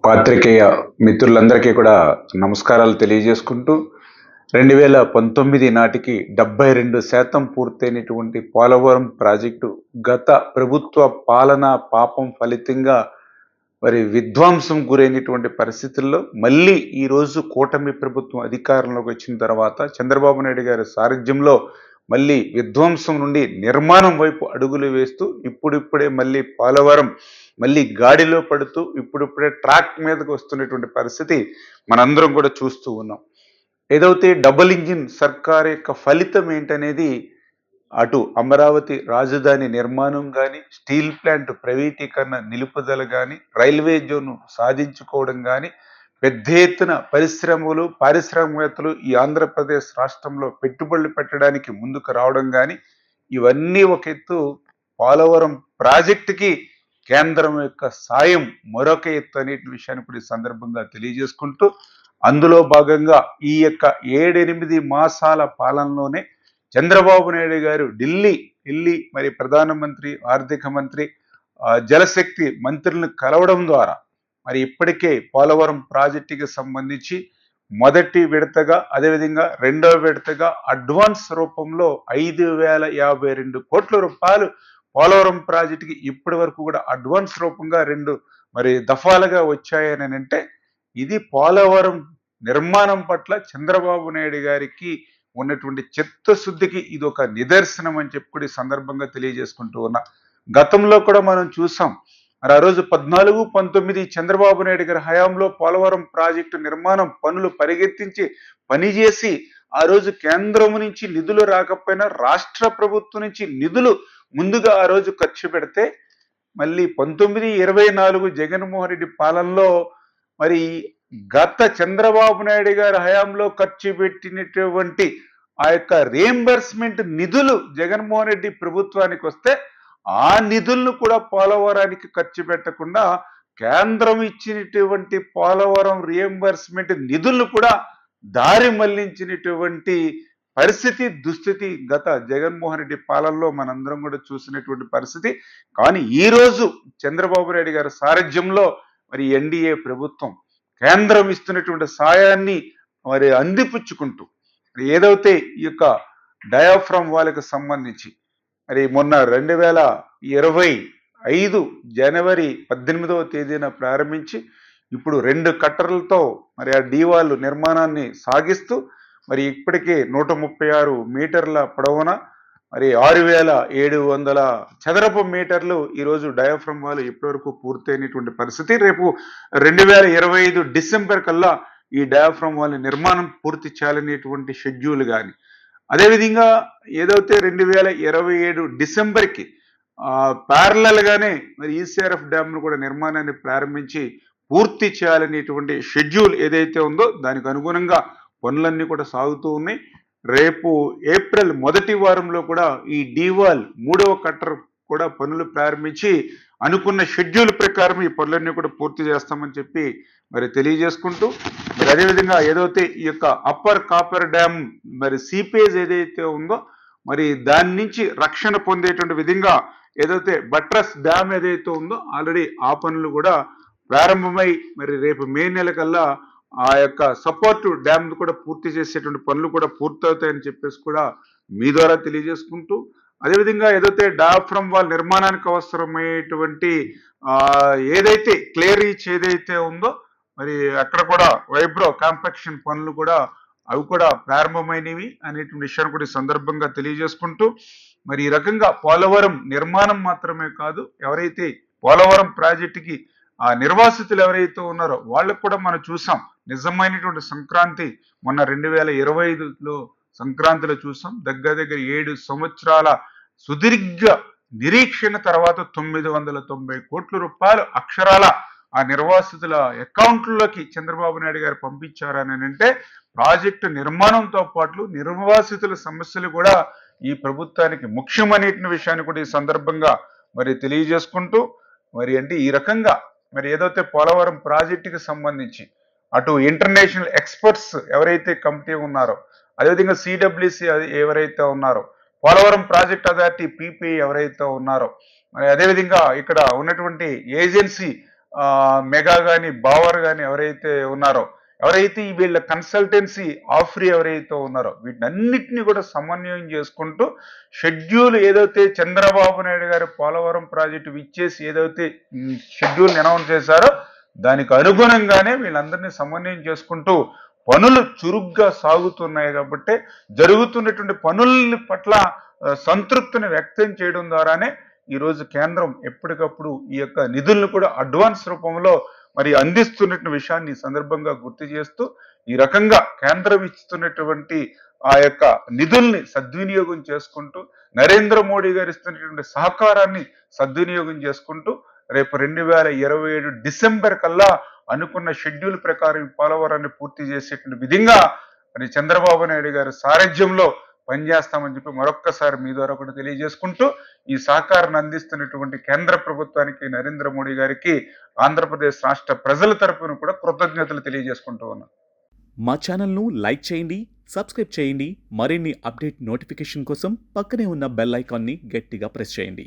పాత్రికేయ మిత్రులందరికీ కూడా నమస్కారాలు తెలియజేసుకుంటూ 2019 నాటికి 72% పూర్తయినటువంటి పోలవరం ప్రాజెక్టు గత ప్రభుత్వ పాలన పాపం ఫలితంగా మరి విధ్వంసం గురైనటువంటి పరిస్థితుల్లో మళ్ళీ ఈరోజు కూటమి ప్రభుత్వం అధికారంలోకి వచ్చిన తర్వాత చంద్రబాబు నాయుడు గారి సారథ్యంలో మళ్ళీ విధ్వంసం నుండి నిర్మాణం వైపు అడుగులు వేస్తూ ఇప్పుడిప్పుడే మళ్ళీ పోలవరం మళ్ళీ గాడిలో పడుతూ ఇప్పుడిప్పుడే ట్రాక్ మీదకి వస్తున్నటువంటి పరిస్థితి మనందరం కూడా చూస్తూ ఉన్నాం. ఏదైతే డబుల్ ఇంజిన్ సర్కార్ యొక్క ఫలితం ఏంటనేది అటు అమరావతి రాజధాని నిర్మాణం కానీ, స్టీల్ ప్లాంట్ ప్రైవేటీకరణ నిలుపుదల కానీ, రైల్వే జోన్ సాధించుకోవడం కానీ, పెద్ద ఎత్తున పరిశ్రమలు పారిశ్రామికవేత్తలు ఈ ఆంధ్రప్రదేశ్ రాష్ట్రంలో పెట్టుబడులు పెట్టడానికి ముందుకు రావడం కానీ, ఇవన్నీ ఒక ఎత్తు. పోలవరం ప్రాజెక్టుకి కేంద్రం యొక్క సాయం మరొక ఎత్తు అనే విషయాన్ని కూడా ఈ సందర్భంగా తెలియజేసుకుంటూ, అందులో భాగంగా ఈ యొక్క 7-8 మాసాల పాలనలోనే చంద్రబాబు నాయుడు గారు ఢిల్లీ మరి ప్రధానమంత్రి, ఆర్థిక మంత్రి, జలశక్తి మంత్రులను కలవడం ద్వారా మరి ఇప్పటికే పోలవరం ప్రాజెక్టుకి సంబంధించి మొదటి విడతగా, అదేవిధంగా రెండవ విడతగా అడ్వాన్స్ రూపంలో 5,052 కోట్ల రూపాయలు పోలవరం ప్రాజెక్టుకి ఇప్పటి వరకు కూడా అడ్వాన్స్ రూపంగా 2 మరి దఫాలుగా వచ్చాయని అంటే ఇది పోలవరం నిర్మాణం పట్ల చంద్రబాబు నాయుడు గారికి ఉన్నటువంటి చిత్తశుద్ధికి ఇది ఒక నిదర్శనం అని చెప్పి కూడా ఈ సందర్భంగా తెలియజేసుకుంటూ ఉన్నా. గతంలో కూడా మనం చూసాం. మరి ఆ రోజు 14-19 చంద్రబాబు నాయుడు గారి హయాంలో పోలవరం ప్రాజెక్టు నిర్మాణం పనులు పరిగెత్తించి పనిచేసి ఆ రోజు కేంద్రం నుంచి నిధులు రాకపోయినా రాష్ట్ర ప్రభుత్వం నుంచి నిధులు ముందుగా ఆ రోజు ఖర్చు పెడితే మళ్ళీ 19-24 జగన్మోహన్ రెడ్డి పాలనలో మరి గత చంద్రబాబు నాయుడు గారి హయాంలో ఖర్చు పెట్టినటువంటి ఆ యొక్క రియంబర్స్మెంట్ నిధులు జగన్మోహన్ రెడ్డి ప్రభుత్వానికి వస్తే ఆ నిధులను కూడా పోలవరానికి ఖర్చు పెట్టకుండా కేంద్రం ఇచ్చినటువంటి పోలవరం రియంబర్స్మెంట్ నిధులను కూడా దారి మళ్లించినటువంటి పరిస్థితి దుస్థితి గత జగన్మోహన్ రెడ్డి పాలనలో మనందరం కూడా చూసినటువంటి పరిస్థితి. కానీ ఈరోజు చంద్రబాబు నాయుడు గారి సారథ్యంలో మరి ఎన్డీఏ ప్రభుత్వం కేంద్రం ఇస్తున్నటువంటి సాయాన్ని మరి అందిపుచ్చుకుంటూ ఏదైతే ఈ యొక్క డయాఫ్రమ్ వాళ్ళకి సంబంధించి మరి మొన్న 2025 జనవరి 18వ తేదీన ప్రారంభించి ఇప్పుడు 2 కట్టర్లతో మరి ఆ డీవాల్ నిర్మాణాన్ని సాగిస్తూ మరి ఇప్పటికే 136 మీటర్ల పొడవున మరి 6,700 చదరపు మీటర్లు ఈరోజు డయాఫ్రమ్ వాల్ ఇప్పటివరకు పూర్తయినటువంటి పరిస్థితి. రేపు 2025 డిసెంబర్ కల్లా ఈ డయాఫ్రమ్ వాల్ నిర్మాణం పూర్తి చేయాలనేటువంటి షెడ్యూల్ కానీ, అదేవిధంగా ఏదైతే 2027 డిసెంబర్కి ప్యారలల్ గానే మరి ఈసీఆర్ఎఫ్ డ్యామ్ను కూడా నిర్మాణాన్ని ప్రారంభించి పూర్తి చేయాలనేటువంటి షెడ్యూల్ ఏదైతే ఉందో దానికి అనుగుణంగా పనులన్నీ కూడా సాగుతూ ఉన్నాయి. రేపు ఏప్రిల్ మొదటి వారంలో కూడా ఈ డీవాల్ 3వ కట్టర్ కూడా పనులు ప్రారంభించి అనుకున్న షెడ్యూల్ ప్రకారం ఈ పనులన్నీ కూడా పూర్తి చేస్తామని చెప్పి మరి తెలియజేసుకుంటూ, మరి అదేవిధంగా ఏదైతే ఈ యొక్క అప్పర్ కాపర్ డ్యామ్ మరి సీపేజ్ ఏదైతే ఉందో మరి దాని నుంచి రక్షణ పొందేటువంటి విధంగా ఏదైతే బట్రస్ డ్యామ్ ఏదైతే ఉందో ఆల్రెడీ ఆ పనులు కూడా ప్రారంభమై మరి రేపు మే నెల కల్లా ఆ యొక్క సపోర్ట్ డ్యామ్ కూడా పూర్తి చేసేటువంటి పనులు కూడా పూర్తవుతాయని చెప్పేసి కూడా మీ ద్వారా తెలియజేసుకుంటూ, అదేవిధంగా ఏదైతే డయాఫ్రమ్ వాల్ నిర్మాణానికి అవసరమయ్యేటువంటి ఏదైతే క్లియర్ రీచ్ ఏదైతే ఉందో మరి అక్కడ కూడా వైబ్రో కాంపాక్షన్ పనులు కూడా అవి కూడా ప్రారంభమైనవి అనేటువంటి విషయాన్ని కూడా ఈ సందర్భంగా తెలియజేసుకుంటూ, మరి ఈ రకంగా పోలవరం నిర్మాణం మాత్రమే కాదు, ఎవరైతే పోలవరం ప్రాజెక్టుకి ఆ నిర్వాసితులు ఎవరైతే ఉన్నారో వాళ్ళకు కూడా మనం చూసాం. నిజమైనటువంటి సంక్రాంతి మొన్న 2025లో సంక్రాంతిలో చూసాం. దగ్గర 7 సంవత్సరాల సుదీర్ఘ నిరీక్షణ తర్వాత 990 కోట్ల రూపాయలు అక్షరాల ఆ నిర్వాసితుల అకౌంట్లలోకి చంద్రబాబు నాయుడు గారు పంపించారని అంటే ప్రాజెక్టు నిర్మాణంతో పాటు నిర్వాసితుల సమస్యలు కూడా ఈ ప్రభుత్వానికి ముఖ్యమనే విషయాన్ని కూడా ఈ సందర్భంగా మరి తెలియజేసుకుంటూ, మరి అంటే ఈ రకంగా మరి ఏదైతే పోలవరం ప్రాజెక్టుకి సంబంధించి అటు ఇంటర్నేషనల్ ఎక్స్పర్ట్స్ ఎవరైతే కమిటీ ఉన్నారో, అదేవిధంగా సిడబ్ల్యూసి ఎవరైతే ఉన్నారో, పోలవరం ప్రాజెక్ట్ అథారిటీ పీపీ ఎవరైతే ఉన్నారో, మరి అదేవిధంగా ఇక్కడ ఉన్నటువంటి ఏజెన్సీ మెగా కానీ బావర్ కానీ ఎవరైతే ఉన్నారో, ఎవరైతే ఈ వీళ్ళ కన్సల్టెన్సీ ఆఫ్రీ ఎవరైతే ఉన్నారో వీటన్నిటిని కూడా సమన్వయం చేసుకుంటూ షెడ్యూల్ ఏదైతే చంద్రబాబు నాయుడు గారి పోలవరం ప్రాజెక్టు ఇచ్చేసి ఏదైతే షెడ్యూల్ అనౌన్స్ చేశారో దానికి అనుగుణంగానే వీళ్ళందరినీ సమన్వయం చేసుకుంటూ పనులు చురుగ్గా సాగుతున్నాయి కాబట్టి జరుగుతున్నటువంటి పనుల పట్ల సంతృప్తిని వ్యక్తం చేయడం ద్వారానే ఈరోజు కేంద్రం ఎప్పటికప్పుడు ఈ యొక్క నిధులను కూడా అడ్వాన్స్ రూపంలో మరి అందిస్తున్నటువంటి విషయాన్ని ఈ సందర్భంగా గుర్తు చేస్తూ ఈ రకంగా కేంద్రం ఇస్తున్నటువంటి ఆ యొక్క నిధుల్ని సద్వినియోగం చేసుకుంటూ నరేంద్ర మోడీ గారు ఇస్తున్నటువంటి సహకారాన్ని సద్వినియోగం చేసుకుంటూ రేపు 2027 డిసెంబర్ కల్లా అనుకున్న షెడ్యూల్ ప్రకారం పోలవరాన్ని పూర్తి చేసేటువంటి విధంగా మరి చంద్రబాబు నాయుడు గారి సారథ్యంలో పనిచేస్తామని చెప్పి మరొక్కసారి మీ ద్వారా కూడా తెలియజేసుకుంటూ ఈ సహకారాన్ని అందిస్తున్నటువంటి కేంద్ర ప్రభుత్వానికి నరేంద్ర మోడీ గారికి ఆంధ్రప్రదేశ్ రాష్ట్ర ప్రజల తరపున కూడా కృతజ్ఞతలు తెలియజేసుకుంటూ ఉన్నాను. మా ఛానల్ను లైక్ చేయండి, సబ్స్క్రైబ్ చేయండి. మరిన్ని అప్డేట్ నోటిఫికేషన్ కోసం పక్కనే ఉన్న బెల్ ఐకాన్ని గట్టిగా ప్రెస్ చేయండి.